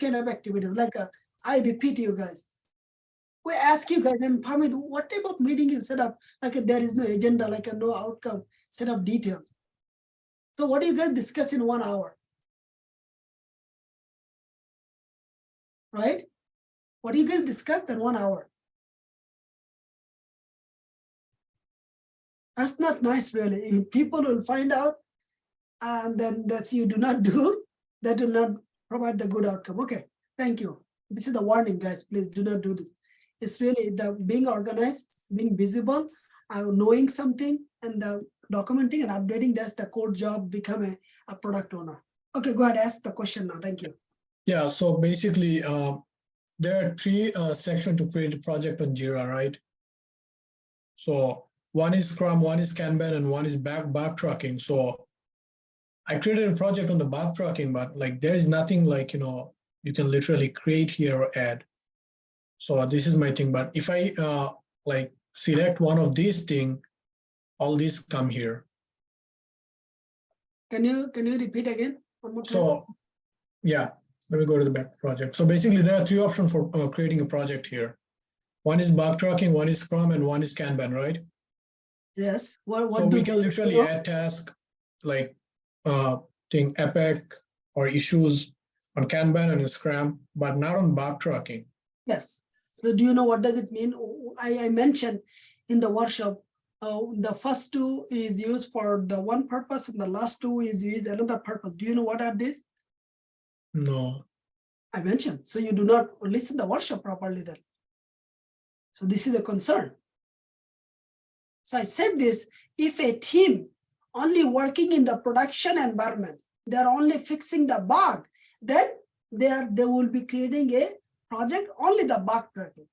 kind of activity. Like I repeat you guys. We ask you guys, and Pamit, what type of meeting you set up? Like there is no agenda, like a no outcome, set up details. So what do you guys discuss in 1 hour? Right? What do you guys discuss in 1 hour? That's not nice, really. If people will find out, and then that's you do not do, that will not provide the good outcome. Okay, thank you. This is the warning, guys. Please do not do this. It's really the being organized, being visible, knowing something, and the documenting and updating. That's the core job. Become a product owner. Okay, go ahead. Ask the question now. Thank you. Yeah. So basically, there are three sections to create a project on Jira, right? So one is Scrum, one is Kanban, and one is backtracking. So I created a project on the backtracking, but like there is nothing like, you can literally create here or add. So this is my thing. But if I like select one of these things, all these come here. Can you repeat again? One more time? So yeah, let me go to the back project. So basically there are three options for creating a project here. One is backtracking, one is Scrum, and one is Kanban, right? Yes. So we can literally add tasks like thing epic or issues on Kanban and Scrum, but not on backtracking. Yes. So do you know what does it mean? I mentioned in the workshop, the first two is used for the one purpose and the last two is used another purpose. Do you know what are these? No. I mentioned. So you do not listen to the workshop properly then. So this is a concern. So I said this, if a team only working in the production environment, they're only fixing the bug, then they will be creating a project only the bug tracking.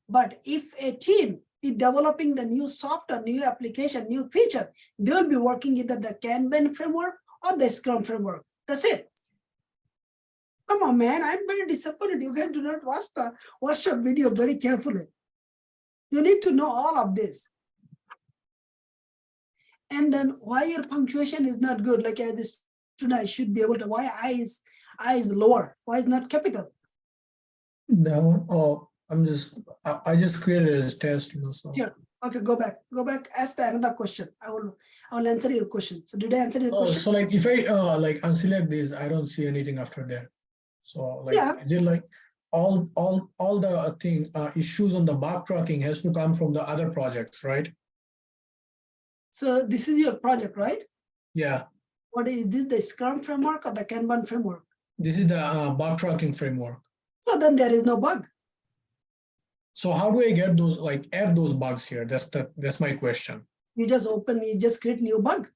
But if a team is developing the new software, new application, new feature, they'll be working either the Kanban framework or the Scrum framework. That's it. Come on, man, I'm very disappointed. You guys do not watch the workshop video very carefully. You need to know all of this. And then why your punctuation is not good? Like as a student, I should be able to, why I is lower? Why is not capital? No, I just created a test, so. Here, okay, go back, ask another question. I will answer your question. So did I answer your question? So like if I like unselect this, I don't see anything after that. So like, yeah. Is it like all the thing issues on the backtracking has to come from the other projects, right? So this is your project, right? Yeah. What is this, the Scrum framework or the Kanban framework? This is the backtracking framework. So then there is no bug. So how do I get those, like add those bugs here? That's my question. You just create new bug.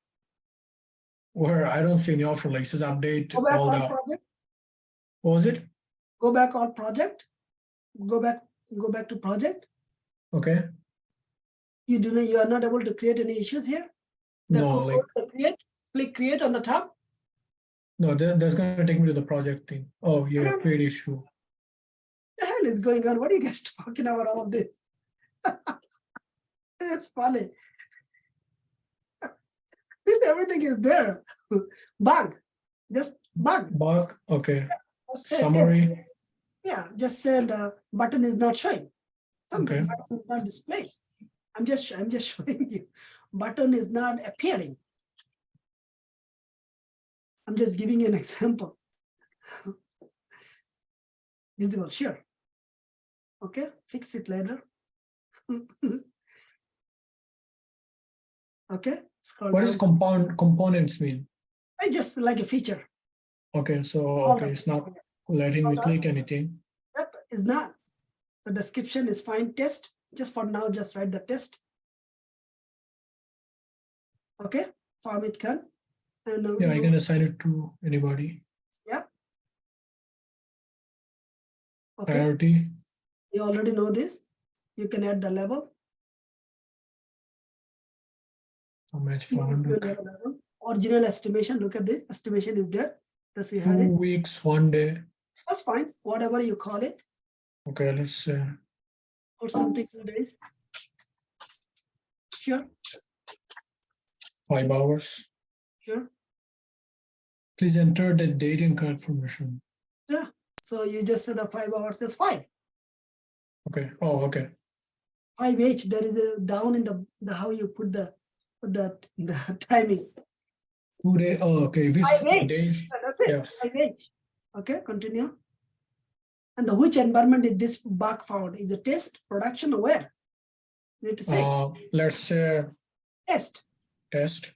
Where I don't see any option, like it says update Go back all the project. What was it? Go back all project. Go back to project. Okay. You are not able to create any issues here. No, like click create on the top. No, that's going to take me to the project thing. Oh, yeah, create issue. What the hell is going on? What are you guys talking about all of this? It's funny. Everything is there. Bug. Just bug. Bug. Okay. Summary. Yeah, just say the button is not showing. Something Okay. button is not displaying. I'm just showing you. Button is not appearing. I'm just giving you an example. Visible, sure. Okay, fix it later. Okay. What does components mean? I just like a feature. Okay, so okay, it's not letting me click anything. Yep, it's not. The description is fine. Test. Just for now, just write the test. Okay, Amit Khan. And yeah, I can assign it to anybody. Yeah. Okay. Priority. You already know this. You can add the level. Match 400. Original estimation. Look at this. Estimation is there. That's we had 2 weeks, 1 day. That's fine. Whatever you call it. Okay, let's say. Or something 2 days. Sure. 5 hours. Sure. Please enter the date and correct information. Yeah. So you just say the 5 hours is fine. Okay. Oh, okay. 5H, there is a down in the how you put the timing. 2 day. Oh, okay. Which 5H. days? That's it. Yeah. 5H. Okay, continue. And the which environment is this bug found? Is a test, production, or where? You need to say Let's say test. test.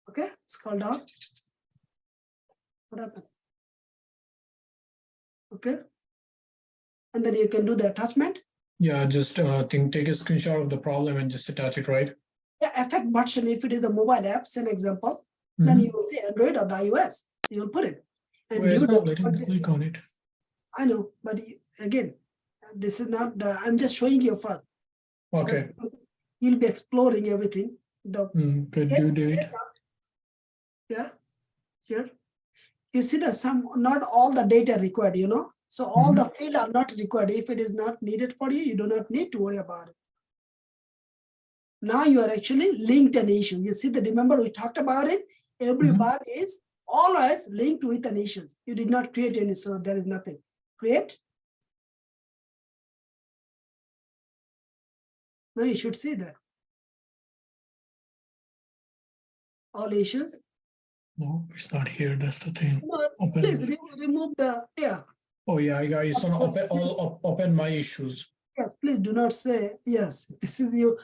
Okay, scroll down. What happened? Okay. And then you can do the attachment. Yeah, just take a screenshot of the problem and just attach it, right? Yeah, effect button, if it is a mobile app, say an example, then you will say Android or the iOS. You'll put it. And Well, it's due not to letting me click on it. I know, but again, this is not the I'm just showing you first. Okay. You'll be exploring everything. The Good due date. yeah, here. You see that some not all the data required, you know. So all the field are not required. If it is not needed for you, you do not need to worry about it. Now you are actually linked an issue. You see that, remember we talked about it. Every bug is always linked with an issue. You did not create any, so there is nothing. Create. Now you should see that. All issues. No, it's not here. That's the thing. No, Open. please remove the, yeah. Oh yeah, I got it. It's on open my issues. Yes, please do not say yes. This is you.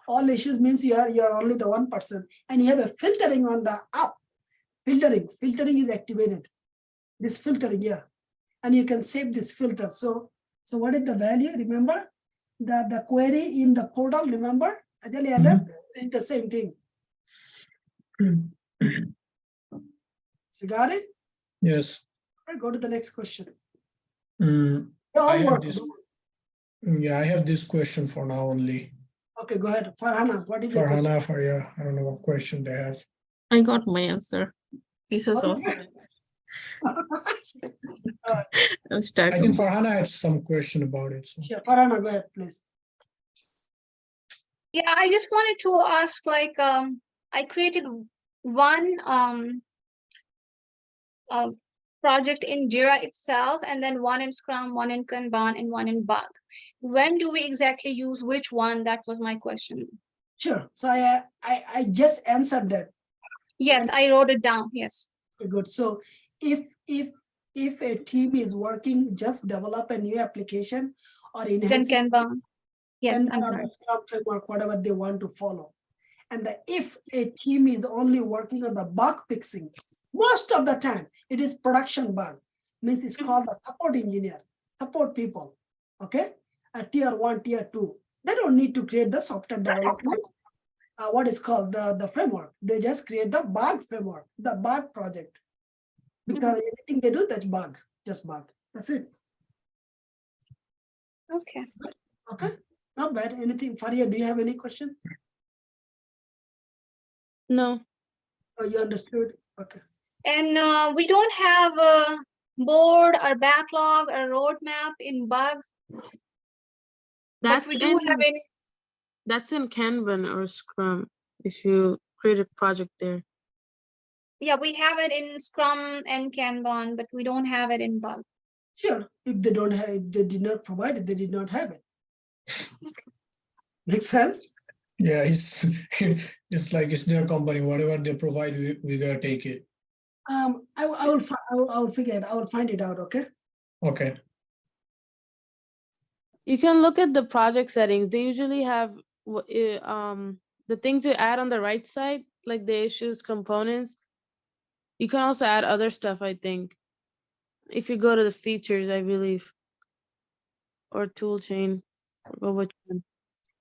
All issues means you are only the one person, and you have a filtering on the up. Filtering is activated. This filtering, yeah, and you can save this filter. So what is the value? Remember the query in the portal. Remember, Agile alert is the same thing. So you got it? Yes. Right, go to the next question. I have this. Yeah, I have this question for now only. Okay, go ahead. Farhana, what is for Hannah? For yeah, I don't know what question they have. I got my answer. This is awesome. I'm stuck. I think Farhana had some question about it. So. Yeah, Farhana, go ahead, please. Yeah, I just wanted to ask, like, I created one project in Jira itself, and then one in Scrum, one in Kanban, and one in Bug. When do we exactly use which one? That was my question. Sure. So I just answered that. Yes, I wrote it down. Yes. Good. So if a team is working, just develop a new application or enhance Then Kanban. Yes, I'm sorry. Scrum framework, whatever they want to follow. And if a team is only working on the bug fixing, most of the time it is production bug. Means it's called the support engineer, support people. Okay, a tier 1, tier 2. They don't need to create the software development. What is called the framework. They just create the bug framework, the bug project. Because anything they do, that's bug, just bug. That's it. Okay. Okay, not bad. Anything, Faria, do you have any question? No. Oh, you understood? Okay. And we don't have a board or backlog or roadmap in Bug. That's but we do have it. That's in Kanban or Scrum if you create a project there. Yeah, we have it in Scrum and Kanban, but we don't have it in Bug. Sure. If they don't have, if they did not provide it, they did not have it. Makes sense? Yeah, it's like it's their company. Whatever they provide, we gotta take it. I will figure it. I will find it out. Okay. Okay. You can look at the project settings. They usually have the things you add on the right side, like the issues components. You can also add other stuff, I think. If you go to the features, I believe, or tool chain, or which one.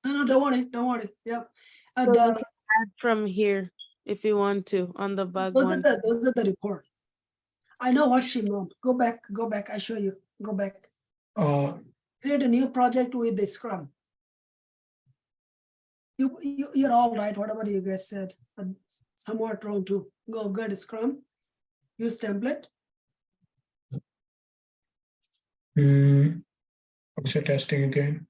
No, don't worry. Don't worry. Yeah. So you can add from here if you want to on the bug one. Those are the report. I know what she meant. Go back. I show you. Go back. Create a new project with the Scrum. You're all right. Whatever you guys said, but somewhat wrong too. Go to Scrum. Use template. What's your testing again?